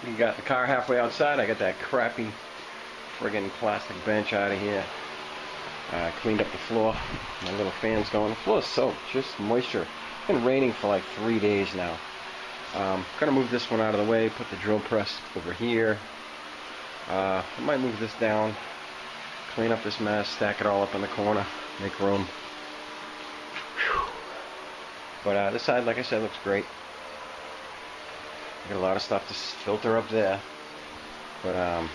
We got the car halfway outside. I got that crappy friggin' plastic bench out of here. Cleaned up the floor. My little fan's going. The floor is soaked, just moisture. It's been raining for like 3 days now. Gonna move this one out of the way, put the drill press over here. I might move this down, clean up this mess, stack it all up in the corner, make room. Whew. But this side, like I said, looks great. Got a lot of stuff to filter up there, but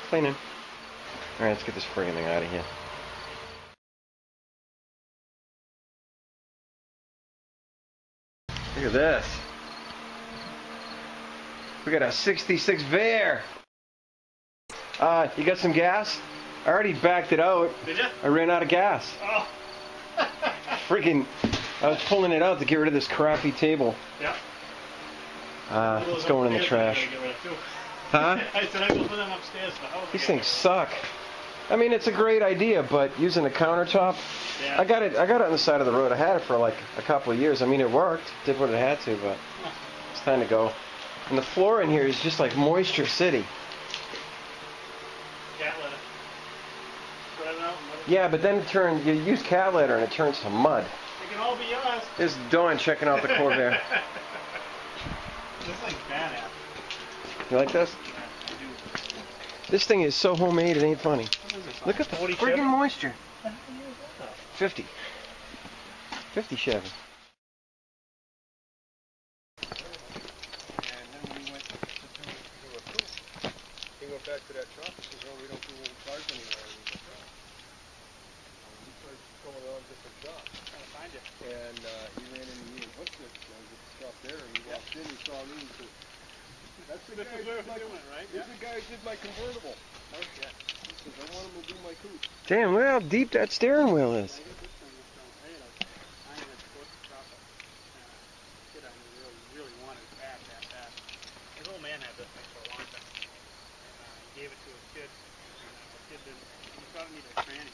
cleaning. All right, let's get this friggin' thing out of here. Look at this. We got a 66 Veer. You got some gas? I already backed it out. Did you? I ran out of gas. Oh. Freaking, I was pulling it out to get rid of this crappy table. Yeah. It's going in the trash. Huh? I said I will put them upstairs. These things suck. I mean, it's a great idea, but using a countertop, yeah. I got it on the side of the road. I had it for like a couple of years. I mean, it worked, did what it had to, but it's time to go. And the floor in here is just like Moisture City. Cat litter. Spread it out and let it... Yeah, but then you use cat litter and it turns to mud. It can all be yours. This is Dawn checking out the Corvair. This thing's badass. You like this? Yeah, I do. This thing is so homemade, it ain't funny. Look at the friggin' moisture. 50. 50 Chevy. And then we went to do a coupe. He went back to that shop and says, oh, we don't do old cars anymore. We started going around different shops. Trying to find it. And he ran into me and what's this? I was at the shop there and he walked in, he saw me and he said, that's the guy who did my convertible. Right? This is the guy who did my convertible. Oh, yeah. He says, I want him to do my coupe. Damn, look how deep that steering wheel is. His old man had this thing for a long time, and he gave it to his kid, and the kid didn't, he thought it needed a tranny.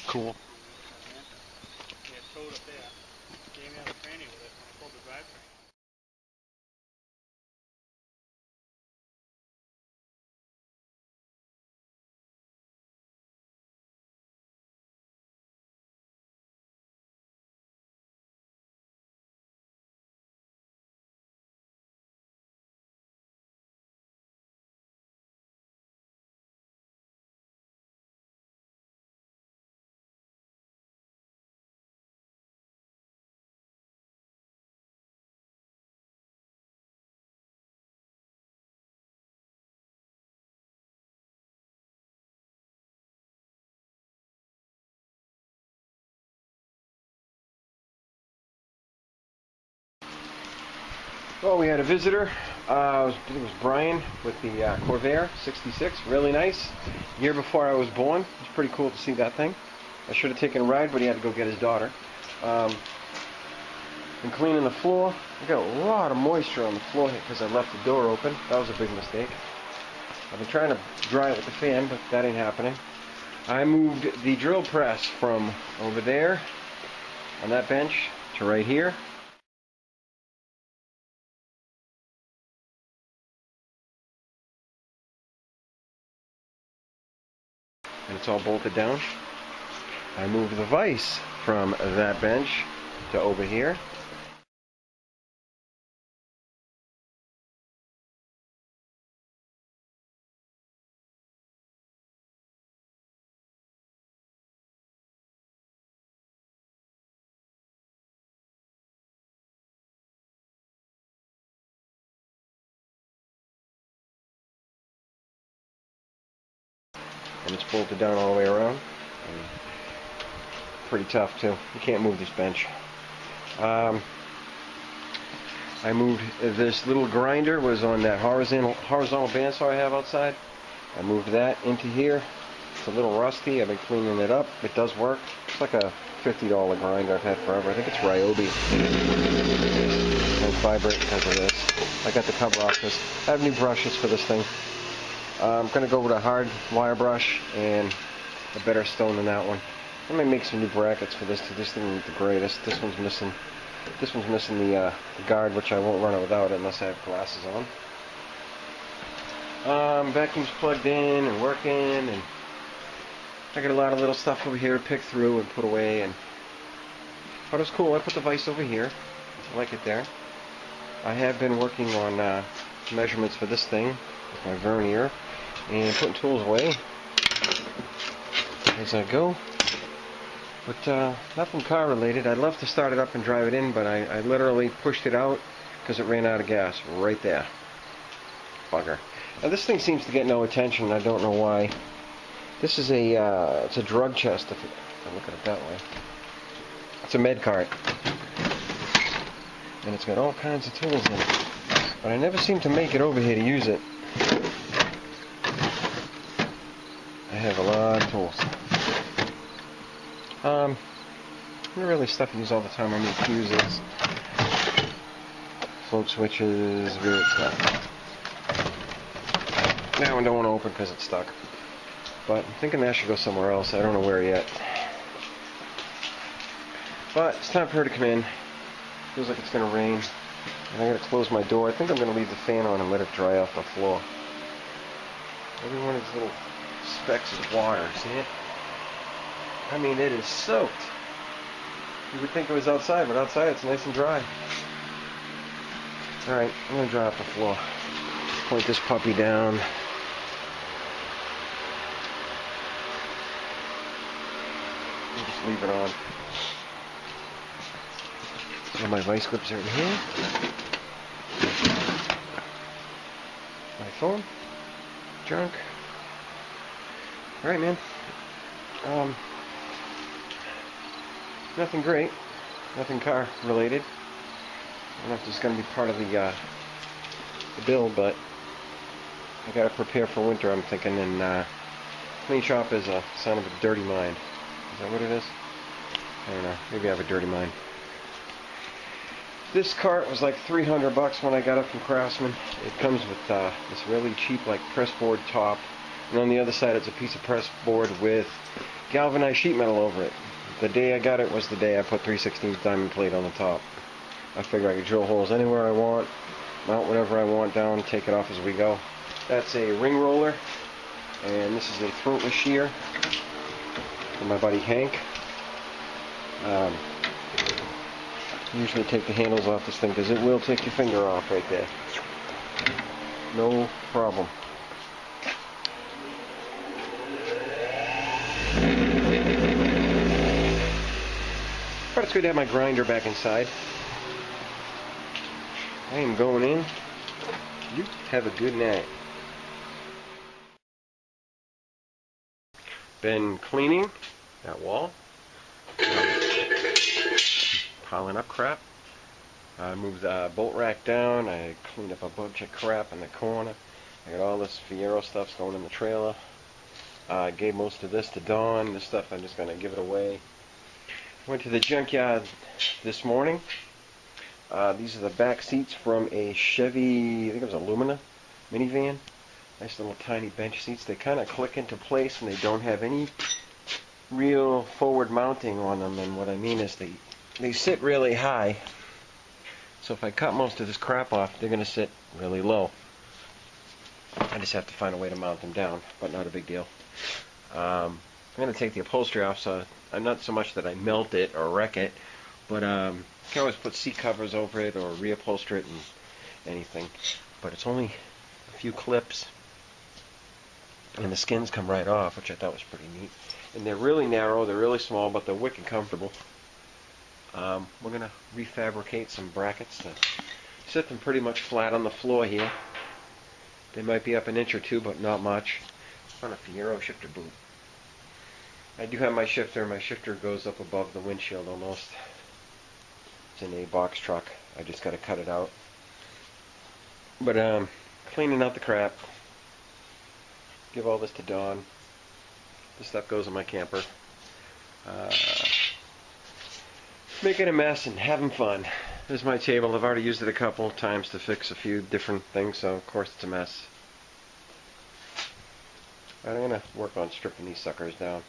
Cool. He had towed up there, gave me a tranny with it, and I pulled the drivetrain. Well, we had a visitor. I think it was Brian with the Corvair 66. Really nice. Year before I was born. It's pretty cool to see that thing. I should have taken a ride, but he had to go get his daughter. Been cleaning the floor. I got a lot of moisture on the floor here because I left the door open. That was a big mistake. I've been trying to dry it with the fan, but that ain't happening. I moved the drill press from over there on that bench to right here. And it's all bolted down. I moved the vise from that bench to over here. And it's bolted down all the way around. And pretty tough too. You can't move this bench. I moved this little grinder, was on that horizontal bandsaw I have outside. I moved that into here. It's a little rusty. I've been cleaning it up. It does work. It's like a $50 grinder I've had forever. I think it's Ryobi. It's vibrating because of this. I got the cover off this. I have new brushes for this thing. I'm going to go with a hard wire brush and a better stone than that one. I might make some new brackets for this too. This thing isn't the greatest. This one's missing. This one's missing the guard, which I won't run it without unless I have glasses on. Vacuum's plugged in and working, and I got a lot of little stuff over here to pick through and put away. But it's cool. I put the vise over here. I like it there. I have been working on measurements for this thing with my vernier and putting tools away as I go. But nothing car related. I'd love to start it up and drive it in, but I literally pushed it out because it ran out of gas right there. Bugger. Now this thing seems to get no attention. I don't know why. This is it's a drug chest if I look at it that way. It's a med cart. And it's got all kinds of tools in it. But I never seem to make it over here to use it. I have a lot of tools. Not really stuff I use all the time. I mean fuses, float switches, weird stuff. That one don't want to open because it's stuck. But I'm thinking that should go somewhere else. I don't know where yet. But it's time for her to come in. Feels like it's going to rain. And I got to close my door. I think I'm going to leave the fan on and let it dry off the floor. Every one of these little specks of water, see it? I mean, it is soaked. You would think it was outside, but outside it's nice and dry. Alright, I'm going to dry off the floor. Point this puppy down. And just leave it on. So my vice grips are in here. My phone. Junk. Alright, man. Nothing great. Nothing car related. I don't know if this is going to be part of the build, but I got to prepare for winter, I'm thinking, and clean shop is a son of a dirty mind. Is that what it is? I don't know. Maybe I have a dirty mind. This cart was like $300 when I got it from Craftsman. It comes with this really cheap like pressboard top, and on the other side it's a piece of pressboard with galvanized sheet metal over it. The day I got it was the day I put 3/16 diamond plate on the top. I figure I could drill holes anywhere I want, mount whatever I want down, take it off as we go. That's a ring roller, and this is a throatless shear from my buddy Hank. Usually take the handles off this thing because it will take your finger off right there. No problem. But it's good to have my grinder back inside. I am going in. You have a good night. Been cleaning that wall. Piling up crap. I moved the bolt rack down. I cleaned up a bunch of crap in the corner. I got all this Fiero stuff going in the trailer. I gave most of this to Dawn. This stuff I'm just going to give it away. Went to the junkyard this morning. These are the back seats from a Chevy, I think it was a Lumina minivan. Nice little tiny bench seats. They kind of click into place and they don't have any real forward mounting on them. And what I mean is they sit really high. So if I cut most of this crap off, they're going to sit really low. I just have to find a way to mount them down, but not a big deal. I'm going to take the upholstery off, so I'm not so much that I melt it or wreck it, but you can always put seat covers over it or reupholster it and anything. But it's only a few clips, and the skins come right off, which I thought was pretty neat. And they're really narrow, they're really small, but they're wicked comfortable. We're going to refabricate some brackets to set them pretty much flat on the floor here. They might be up an inch or two, but not much. On a Fiero shifter boot. I do have my shifter. My shifter goes up above the windshield almost. It's in a box truck. I just got to cut it out. But cleaning out the crap. Give all this to Dawn. This stuff goes in my camper. Making a mess and having fun. This is my table. I've already used it a couple of times to fix a few different things, so of course it's a mess. I'm going to work on stripping these suckers down.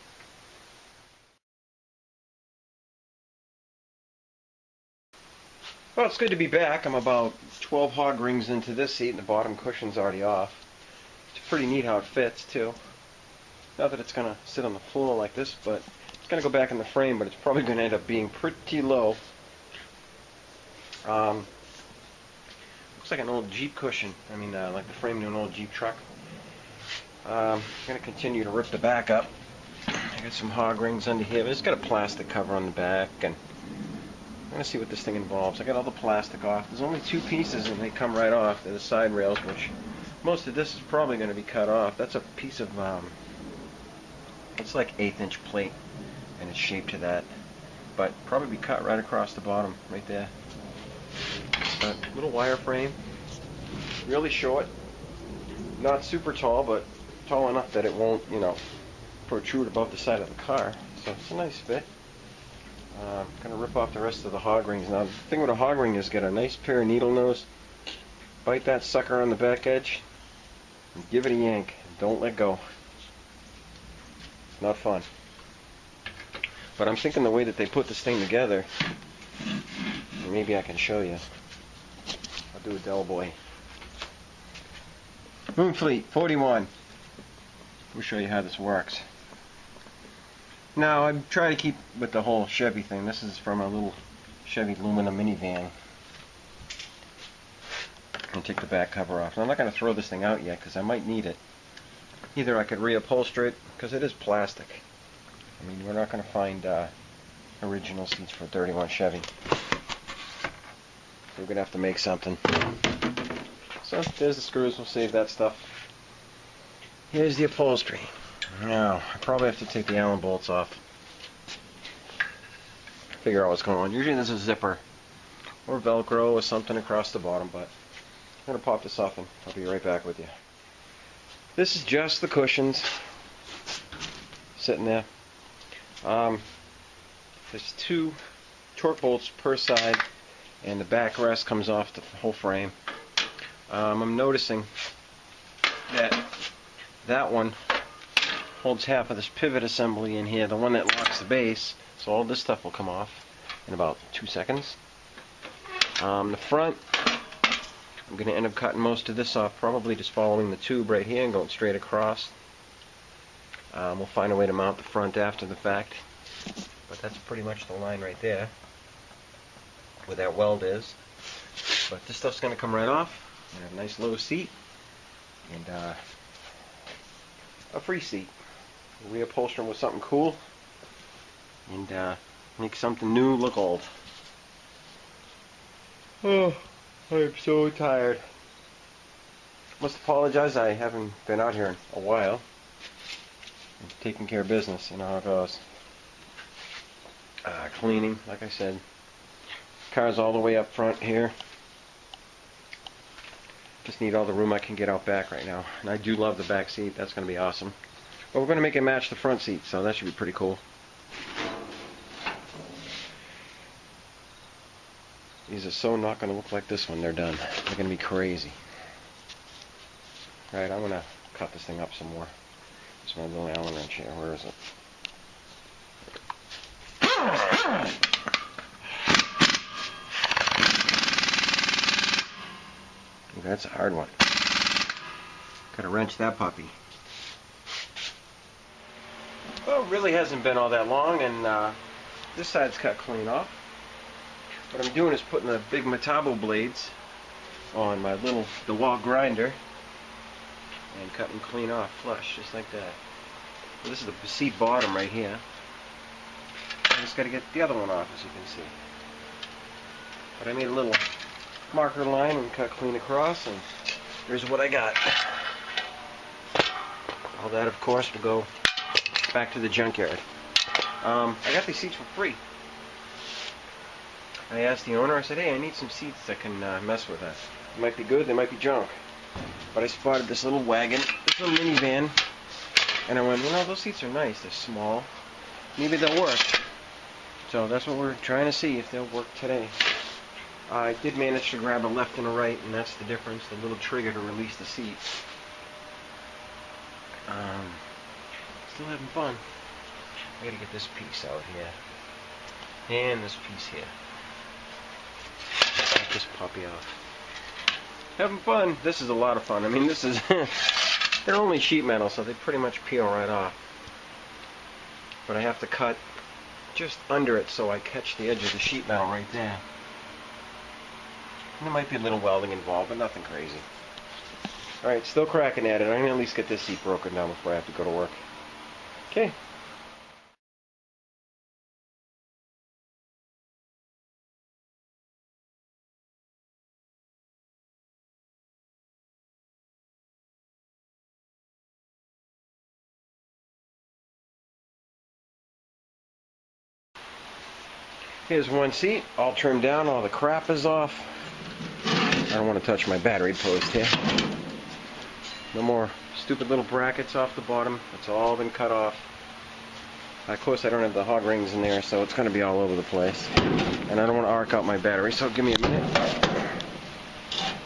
Well, it's good to be back. I'm about 12 hog rings into this seat and the bottom cushion's already off. It's pretty neat how it fits too. Not that it's going to sit on the floor like this, but it's going to go back in the frame, but it's probably going to end up being pretty low. Looks like an old Jeep cushion. I mean, like the frame to an old Jeep truck. I'm going to continue to rip the back up. I got some hog rings under here. It's got a plastic cover on the back, and I'm going to see what this thing involves. I got all the plastic off. There's only two pieces, and they come right off. They're the side rails, which most of this is probably going to be cut off. That's a piece of, it's like 1/8" plate, and it's shaped to that. But probably be cut right across the bottom, right there. It's a little wire frame, really short, not super tall, but tall enough that it won't, you know, protrude above the side of the car. So it's a nice fit. I'm going to rip off the rest of the hog rings. Now, the thing with a hog ring is get a nice pair of needle nose, bite that sucker on the back edge, and give it a yank. Don't let go. Not fun. But I'm thinking the way that they put this thing together, maybe I can show you. I'll do a Del Boy. Moonfleet 41. We'll show you how this works. Now, I try to keep with the whole Chevy thing. This is from a little Chevy Lumina minivan. And take the back cover off. Now, I'm not going to throw this thing out yet because I might need it. Either I could reupholster it, because it is plastic. I mean, we're not going to find original seats for a 31 Chevy. So we're going to have to make something. So, there's the screws. We'll save that stuff. Here's the upholstery. Now, I probably have to take the Allen bolts off. Figure out what's going on. Usually there's a zipper or Velcro or something across the bottom, but I'm going to pop this off and I'll be right back with you. This is just the cushions sitting there. There's 2 torque bolts per side, and the backrest comes off the whole frame. I'm noticing that that one holds half of this pivot assembly in here, the one that locks the base, so all this stuff will come off in about 2 seconds. The front, I'm going to end up cutting most of this off, probably just following the tube right here and going straight across. We'll find a way to mount the front after the fact, but that's pretty much the line right there, where that weld is. But this stuff's going to come right off. We have a nice low seat, and a free seat. We'll reupholster them with something cool, and make something new look old. Oh, I'm so tired. Must apologize, I haven't been out here in a while. I'm taking care of business, you know how it goes. Cleaning, like I said. Car's all the way up front here. Just need all the room I can get out back right now. And I do love the back seat. That's going to be awesome. But we're going to make it match the front seat, so that should be pretty cool. These are so not going to look like this when they're done. They're going to be crazy. Alright, I'm going to cut this thing up some more. This my little Allen wrench here. Where is it? Ooh, that's a hard one. Gotta wrench that puppy. Well, it really hasn't been all that long, and this side's cut clean off. What I'm doing is putting the big Metabo blades on my little DeWalt grinder and cutting clean off, flush, just like that. So this is the seat bottom right here. I just got to get the other one off, as you can see. But I made a little marker line and cut clean across, and here's what I got. All that, of course, will go back to the junkyard. I got these seats for free. I asked the owner, I said, hey, I need some seats that can mess with that. They might be good, they might be junk. But I spotted this little wagon, this little minivan, and I went, you know, those seats are nice, they're small. Maybe they'll work. So that's what we're trying to see, if they'll work today. I did manage to grab a left and a right, and that's the difference, the little trigger to release the seat. Still having fun. I gotta get this piece out here. And this piece here. this puppy off. Having fun. This is a lot of fun. I mean, this is they're only sheet metal, so they pretty much peel right off. But I have to cut just under it so I catch the edge of the sheet metal right there. And there might be a little welding involved, but nothing crazy. Alright, still cracking at it. I'm going to at least get this seat broken down before I have to go to work. Okay. Here's one seat, all trimmed down, all the crap is off. I don't want to touch my battery post here. No more stupid little brackets off the bottom. It's all been cut off. Of course, I don't have the hog rings in there, so it's going to be all over the place. And I don't want to arc out my battery, so give me a minute.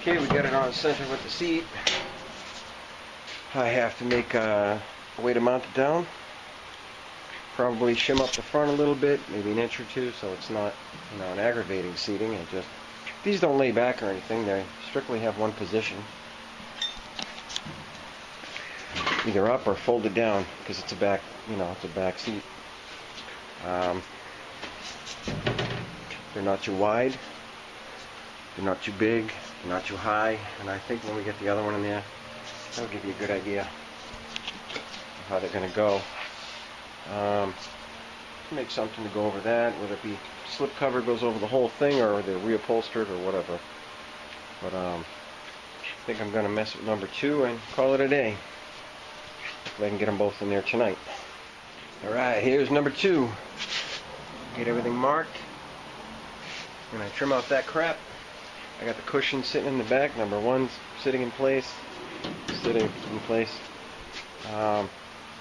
Okay, we got it on center with the seat. I have to make a way to mount it down. Probably shim up the front a little bit, maybe an inch or two, so it's not, you know, an aggravating seating. It just, these don't lay back or anything. They strictly have one position, either up or folded down, because it's a back, you know, it's a back seat. They're not too wide, they're not too big, they're not too high, and I think when we get the other one in there, that'll give you a good idea of how they're going to go. Make something to go over that, whether it be slip cover goes over the whole thing or they're reupholstered or whatever. But I think I'm going to mess with number 2 and call it a day. If I can get them both in there tonight. Alright, here's number 2. Get everything marked. And I trim out that crap. I got the cushion sitting in the back. Number 1's sitting in place.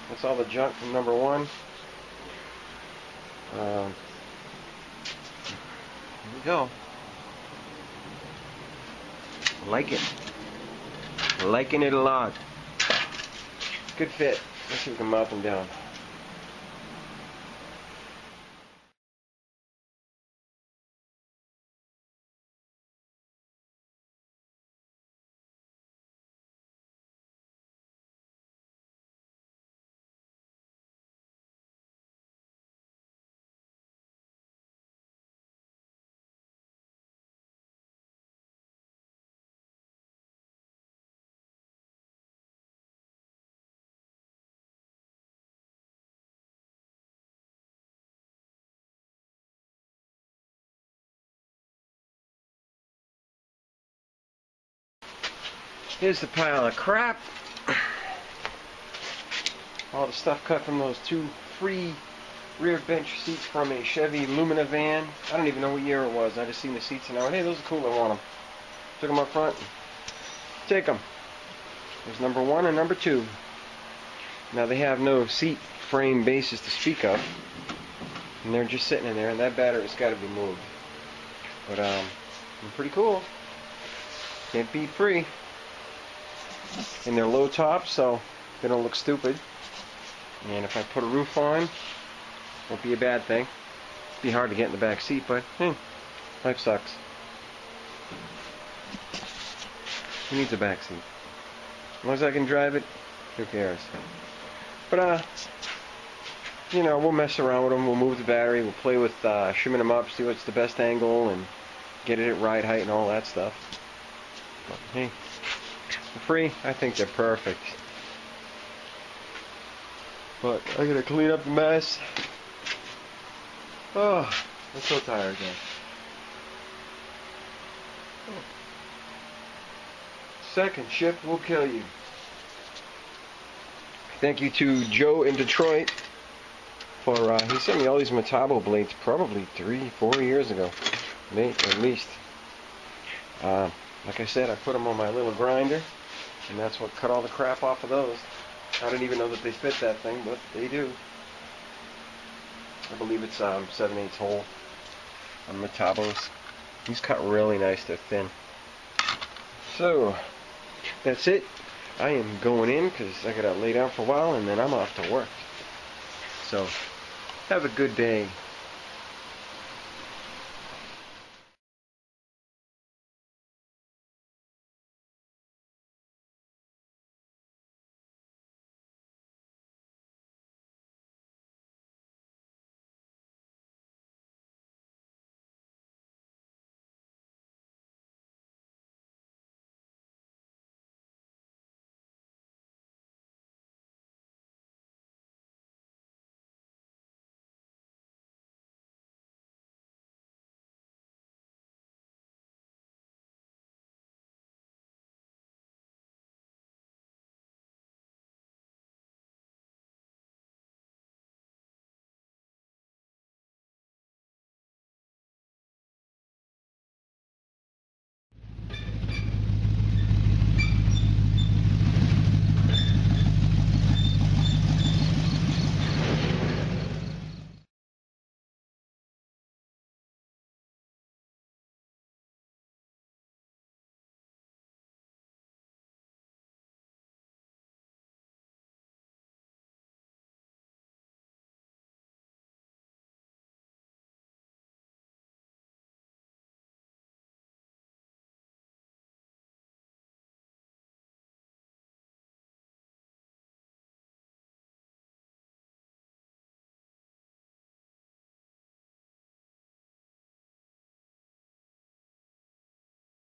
That's all the junk from number 1. Here we go. Like it. Liking it a lot. Good fit. Let's see if we can mount them down. Here's the pile of crap. All the stuff cut from those 2 free rear bench seats from a Chevy Lumina van. I don't even know what year it was. I just seen the seats and I went, hey, those are cool, I want them. Took them up front. Take them. There's number 1 and number 2. Now they have no seat frame bases to speak of. And they're just sitting in there, and that battery's got to be moved. But they're pretty cool. Can't be free. And they're low top, so they don't look stupid. And if I put a roof on, won't be a bad thing. It'd be hard to get in the back seat, but life sucks. Who needs a back seat? As long as I can drive it, who cares? But you know, we'll mess around with them. We'll move the battery. We'll play with shimming them up, see what's the best angle, and get it at ride height and all that stuff. But hey, for free, I think they're perfect. But I gotta clean up the mess. Oh, I'm so tired now. Oh. Second shift will kill you. Thank you to Joe in Detroit for he sent me all these Metabo blades probably 3-4 years ago, at least. Like I said, I put them on my little grinder, and that's what cut all the crap off of those. I didn't even know that they fit that thing, but they do. I believe it's 7/8 hole on Metabos. These cut really nice. They're thin. So that's it. I am going in because I gotta lay down for a while, and then I'm off to work. So have a good day.